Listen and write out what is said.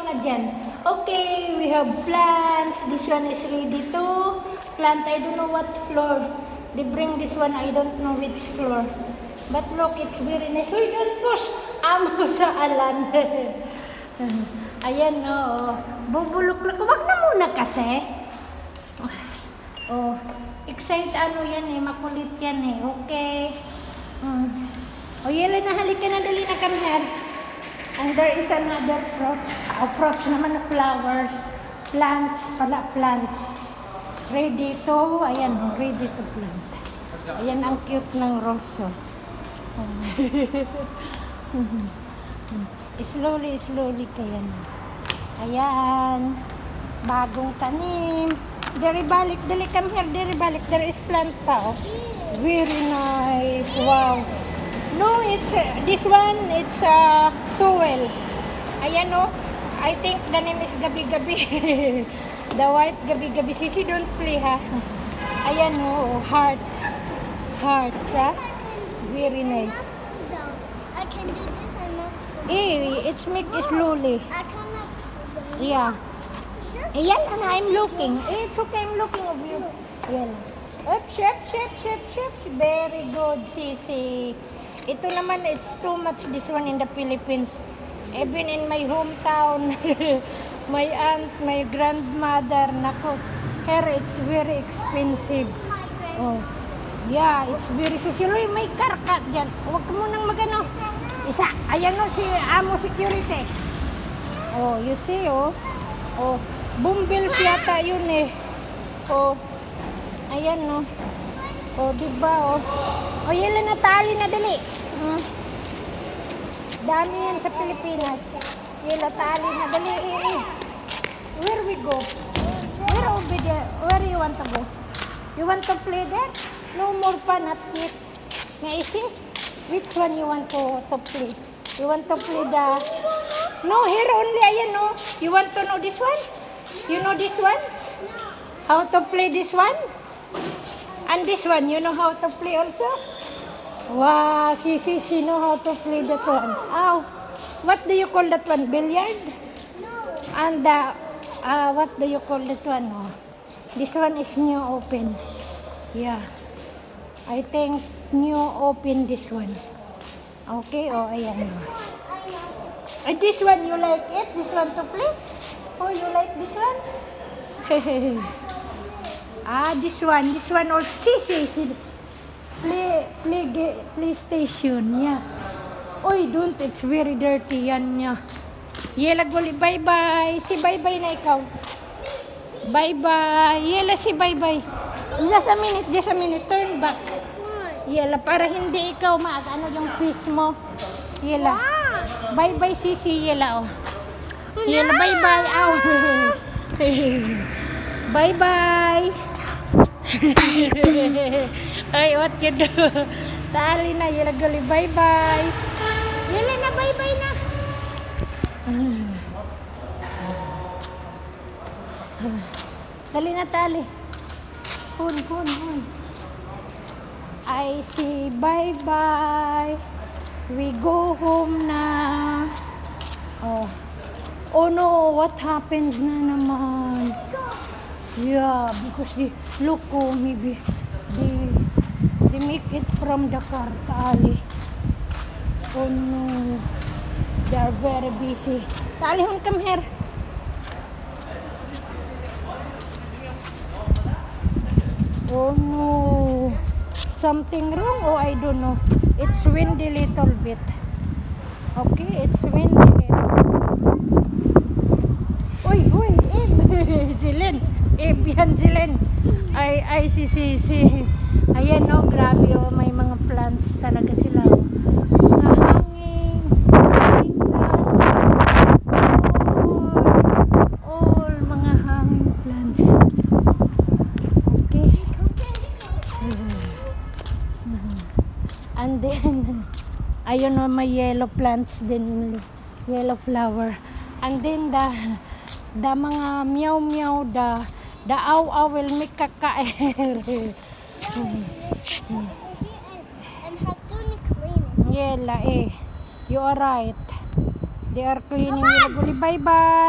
na dyan. Okay, we have plants. This one is ready to plant. I don't know what floor. They bring this one. I don't know which floor. But look, it's very nice. We don't push. Amo sa alan. Ayan, oh. Bubulok-lak. Wag na muna kasi. Oh, excited ano yan eh. Makulit yan eh. Okay. Oh, yelo na. Halika na. Dali na come here. And there is another fruits. Fruits naman na flowers. Plants pala. Plants. Ready to. Ayan, ready to plant. Ayan ang cute ng rose. Slowly, slowly kaya na. Ayan. Bagong tanim. Dere balik. Dali come here. Dere balik. There is plant pa. Oh. Very nice. Wow. No, it's this one, it's soil. Ayan o. I think the name is Gabi-Gabi. The white Gabi-Gabi. Sisi, don't play ha. Ayan o. Heart. Heart, ha? Very nice. I can do this or not. It's make slowly. I cannot. Yeah. Ayan, I'm looking. It's okay, I'm looking of you. Ayan. Up, shep. Very good, Sisi. Ito naman, it's too much this one in the Philippines. Even in my hometown, my aunt, my grandmother, nako, here it's very expensive. Oh, yeah, it's very susiloy. May karkat dyan. Huwag ka munang magano. Isa, ayan o, si Amo Security. Oh, you see, oh. Oh, bumbills yata yun eh. Oh, ayan, no. Oh, diba, oh. O, yan lang natali na dali. Dami yan sa Pilipinas. Yan natali na dali. Where we go? Where over there? Where you want to go? You want to play there? No more pa, not yet. May isi? Which one you want to play? You want to play the... No, here only. Ayan, no. You want to know this one? You know this one? How to play this one? And this one, you know how to play also? Wow, she know how to play that one. Oh, what do you call that one? Billiard? No. And what do you call that one? Oh, this one is new open. Yeah, I think new open this one. Okay, oh, ayan. And this one, you like it? This one to play? Oh, you like this one? This one also. See. PlayStation, yeah. Oy, don't, it's very dirty yan niya. Yela guli, bye-bye. Si bye-bye na ikaw. Bye-bye. Yela, si bye-bye. Just a minute, turn back. Yela, para hindi ikaw ano yung face mo. Yela. Bye-bye, Sisi. Yela, oh. Yela, bye-bye. Ow. Bye-bye. Ay, what you do? Tali na, yela gali, bye-bye. Yela na, bye-bye na. Tali na, tali. Hun. I say bye-bye. We go home na. Oh no, what happens na naman? Yeah, because look, oh, maybe they make it from the car, Tali. Oh no, they are very busy. Tali, come here. Oh no, something wrong? Oh, I don't know. It's windy little bit. Okay, it's windy little. Uy, Zilin. Yan Zilin. Ay, si. Ayan, no, grabe, oh, may mga plants talaga sila. Hanging plants. All mga hanging plants. Okay. And then, ayun, no, may yellow plants din, yellow flower. And then the mga meow, the aw will make kakaer. And has Sonic clean it. Yela, you are right. They are cleaning Wilaguli. Bye-bye.